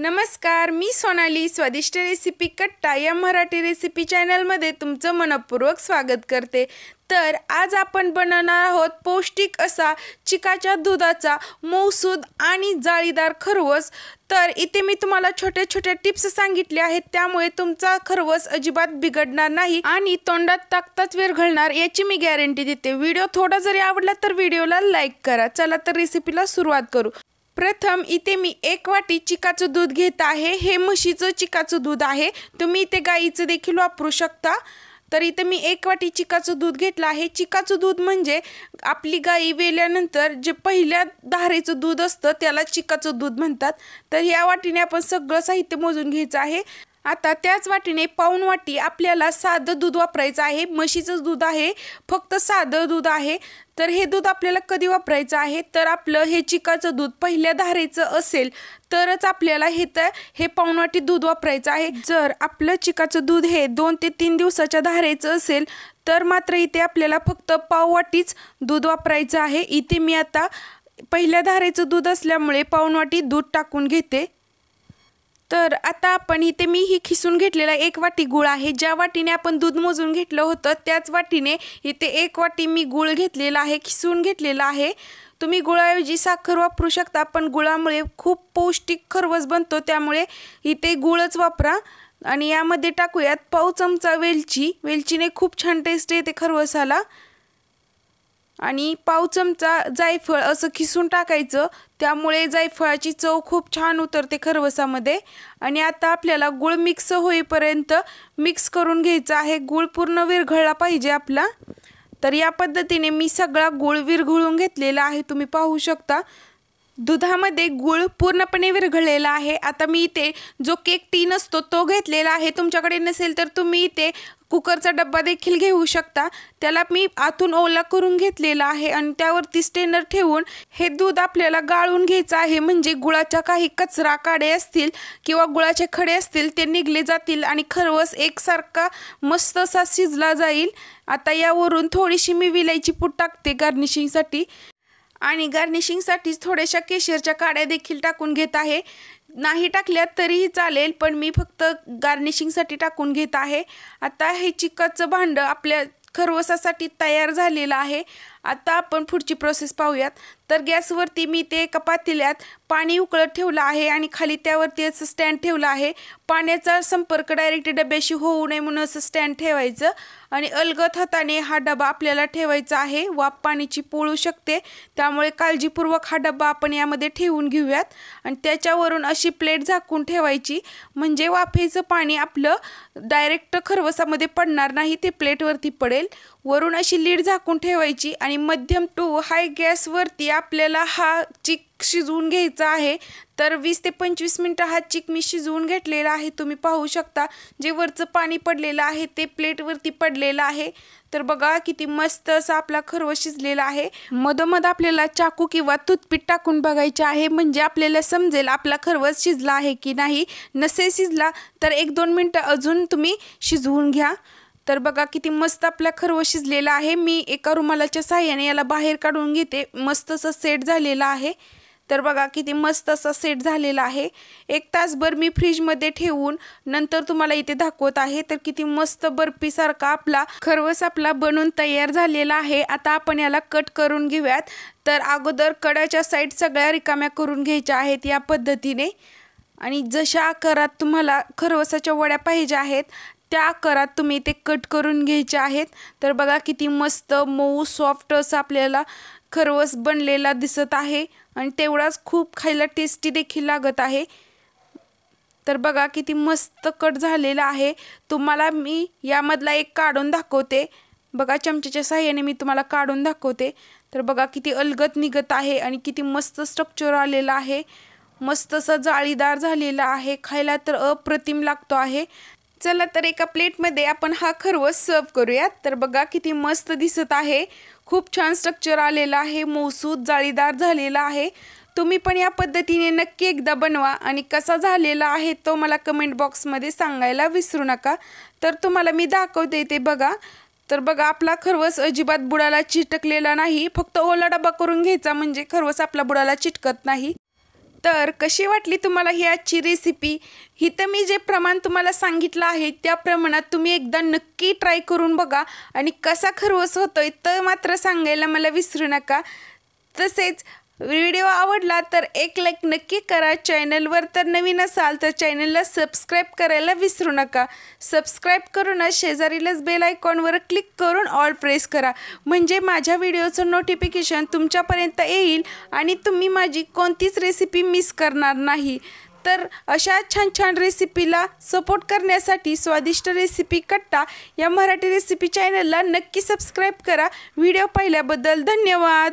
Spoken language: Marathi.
नमस्कार, मी सोनाली स्वादिष्ट रेसिपी कट्टा या मराठी रेसिपी चॅनलमध्ये तुमचं मनपूर्वक स्वागत करते। तर आज आपण बनवणार आहोत पौष्टिक असा चिकाच्या दुधाचा मऊसूद आणि जाळीदार खरवस। तर इथे मी तुम्हाला छोट्या छोट्या टिप्स सांगितले आहेत, त्यामुळे तुमचा खरवस अजिबात बिघडणार नाही आणि तोंडात टाकताच विरघळणार याची मी गॅरंटी देते। व्हिडिओ थोडा जरी आवडला तर व्हिडिओला लाईक करा। चला तर रेसिपीला सुरुवात करू। प्रथम इथे मी 1 वाटी चिकाचं दूध घेत आहे। हे म्हशीचं चिकाचं दूध आहे, तुम्ही इथे गाईचं देखील वापरू शकता। तर इथे मी 1 वाटी चिकाचं दूध घेतलं आहे। चिकाचं दूध म्हणजे आपली गाई वेल्यानंतर जे पहिल्या धारेचं दूध असतं त्याला चिकाचं दूध म्हणतात। तर या वाटीने आपण सगळं साहित्य मोजून घ्यायचं आहे। आता त्याच वाटीने पाऊण वाटी आपल्याला साधं दूध वापरायचं आहे। म्हशीचं दूध आहे, फक्त साधं दूध आहे। तर हे दूध आपल्याला कधी वापरायचं आहे, तर आपलं हे चिकाचं दूध पहिल्या धारेचं असेल तरच आपल्याला हे पाऊण वाटी दूध वापरायचं आहे। जर आपलं चिकाचं दूध हे 2 ते 3 दिवसाच्या धारेचं असेल तर मात्र इथे आपल्याला फक्त पाव वाटीच दूध वापरायचं आहे। इथे मी आता पहिल्या धारेचं दूध असल्यामुळे पाऊण वाटी दूध टाकून घेते। तर आता आपण इथे मी ही खिसून घेतलेला 1 वाटी गूळ आहे। ज्या वाटीने आपण दूध मोजून घेतलं होतं त्याच वाटीने इथे 1 वाटी मी गूळ घेतलेला आहे, खिसून घेतलेला आहे। तुम्ही गुळाऐवजी साखर वापरू शकता, पण गुळामुळे खूप पौष्टिक खरवस बनतो, त्यामुळे इथे गूळच वापरा। आणि यामध्ये टाकूयात पाव चमचा वेलची। वेलचीने खूप छान टेस्ट येते खरवसाला। आणि पाव चमचा जायफळ असं खिसून टाकायचं, त्यामुळे जायफळाची चव खूप छान उतरते खरवसामध्ये। आणि आता आपल्याला गूळ मिक्स होईपर्यंत मिक्स करून घ्यायचा आहे। गूळ पूर्ण विरघळला पाहिजे आपला। तर या पद्धतीने मी सगळा गूळ विरघळून घेतलेला आहे, तुम्ही पाहू शकता। दुधामध्ये गूळ पूर्णपणे विरघळलेला आहे। आता मी इथे जो केक टीन असतो तो घेतलेला आहे, तुमच्याकडे नसेल तर तुम्ही इथे कुकरचा डब्बा देखील घेऊ शकता। त्याला मी आतून ओला करून घेतलेला आहे आणि त्यावरती स्ट्रेनर ठेवून हे दूध आपल्याला गाळून घ्यायचं आहे, म्हणजे गुळाच्या काही कचरा काडे असतील किंवा गुळाचे खडे असतील ते निघले जातील आणि खरवस एकसारखा मस्त असा शिजला जाईल। आता यावरून थोडीशी मी विलायची पूड टाकते गार्निशिंगसाठी, आणि गार्निशिंगसाठी थोड्याशा केशरच्या काड्या देखील टाकून घेत आहे। नाही टाकल्या तरीही चालेल, पण मी फक्त गार्निशिंगसाठी टाकून घेत आहे। आता हे चिकाचं भांडं आपल्या खरवसासाठी तयार झालेलं आहे। आता आपण पुढची प्रोसेस पाहूयात। तर गॅसवरती मी ते एका पातेल्यात पाणी उकळत ठेवलं आहे आणि खाली त्यावरती असं स्टँड ठेवलं आहे। पाण्याचा संपर्क डायरेक्ट डब्याशी होऊ नये म्हणून असं स्टँड ठेवायचं आणि अलगद हाताने हा डबा आपल्याला ठेवायचा आहे। वाफ पाण्याची पोळू शकते, त्यामुळे काळजीपूर्वक हा डबा आपण यामध्ये ठेवून घेऊयात आणि त्याच्यावरून अशी प्लेट झाकून ठेवायची, म्हणजे वाफेचं पाणी आपलं डायरेक्ट खरवसामध्ये पडणार नाही, ते प्लेटवरती पडेल। वरून अशी लीड झाकून ठेवायची आणि मध्यम टू हाय गॅसवरती आपल्याला हा चिक शिजवून घ्यायचा आहे। तर 20 ते 25 मिनिटं हा चिक मी शिजवून घेतलेला आहे, तुम्ही पाहू शकता। जे वरचं पाणी पडलेलं आहे ते प्लेटवरती पडलेलं आहे। तर बघा किती मस्त असा आपला खरवस शिजलेला आहे। मधोमध आपल्याला चाकू किंवा टूथपिक टाकून बघायचे आहे, म्हणजे आपल्याला समजेल आपला खरवस शिजला आहे की नाही। नसेल शिजला तर 1-2 मिनिटं अजून तुम्ही शिजवून घ्या। तर बघा किती मस्त आपला खरवस शिजलेला आहे। मी एका रुमालाच्या साहाय्याने याला बाहेर काढून घेते, मस्त असं सेट झालेला आहे। तर बघा किती मस्त असा सेट झालेला आहे। 1 तासभर मी फ्रीजमध्ये ठेवून नंतर तुम्हाला इथे दाखवत आहे। तर किती मस्त बर्फीसारखा आपला खरवस बनून तयार झालेला आहे। आता आपण याला कट करून घेऊयात। तर अगोदर कडाच्या साईड सगळ्या रिकाम्या करून घ्यायच्या आहेत या पद्धतीने, आणि जशा आकारात तुम्हाला खरवसाच्या वड्या पाहिजे आहेत त्या आकारात तुम्ही ते कट करून घ्यायचे आहेत। तर बघा किती मस्त मऊ सॉफ्ट असं आपल्याला खरवस बनलेला दिसत आहे आणि तेवढाच खूप खायला टेस्टी देखील लागत आहे। तर बघा किती मस्त कट झालेला आहे। तुम्हाला मी यामधला एक काढून दाखवते, बघा चमच्याच्या साहाय्याने मी तुम्हाला काढून दाखवते। तर बघा किती अलगद निघत आहे आणि किती मस्त स्ट्रक्चर आलेलं आहे, मस्त असं जाळीदार झालेला आहे, खायला तर अप्रतिम लागतो आहे। चला तर एका प्लेटमध्ये आपण हा खरवस सर्व करूयात। तर बघा किती मस्त दिसत आहे, खूप छान स्ट्रक्चर आलेला आहे, मऊसूद जाळीदार झालेला आहे। तुम्ही पण या पद्धतीने नक्की एकदा बनवा आणि कसा झालेला आहे तो मला कमेंट बॉक्समध्ये सांगायला विसरू नका। तर तुम्हाला मी दाखवते ते बघा। तर बघा आपला खरवस अजिबात बुडाला चिटकलेला नाही, फक्त ओला डबा करून घ्यायचा म्हणजे खरवस आपला बुडाला चिटकत नाही। तर कशी वाटली तुम्हाला ही आजची रेसिपी? इथं मी जे प्रमाण तुम्हाला सांगितलं आहे त्या प्रमाणात तुम्ही एकदा नक्की ट्राय करून बघा आणि कसा खरवस होतोय तर मात्र सांगायला मला विसरू नका. तसेच व्हिडिओ आवडला तर एक लाईक नक्की करा. चॅनलवर तर नवीन असाल तर चॅनलला सबस्क्राईब करायला विसरू नका. सबस्क्राईब करूनच शेजारीलच बेल आयकॉनवर क्लिक करून ऑल प्रेस करा, म्हणजे माझ्या व्हिडिओचं नोटिफिकेशन तुमच्यापर्यंत येईल आणि तुम्ही माझी कोणतीच रेसिपी मिस करणार नाही. तर अशा छान छान रेसिपीला सपोर्ट करण्यासाठी स्वादिष्ट रेसिपी कट्टा या मराठी रेसिपी चॅनलला नक्की सबस्क्राईब करा. व्हिडिओ पाहिल्याबद्दल धन्यवाद.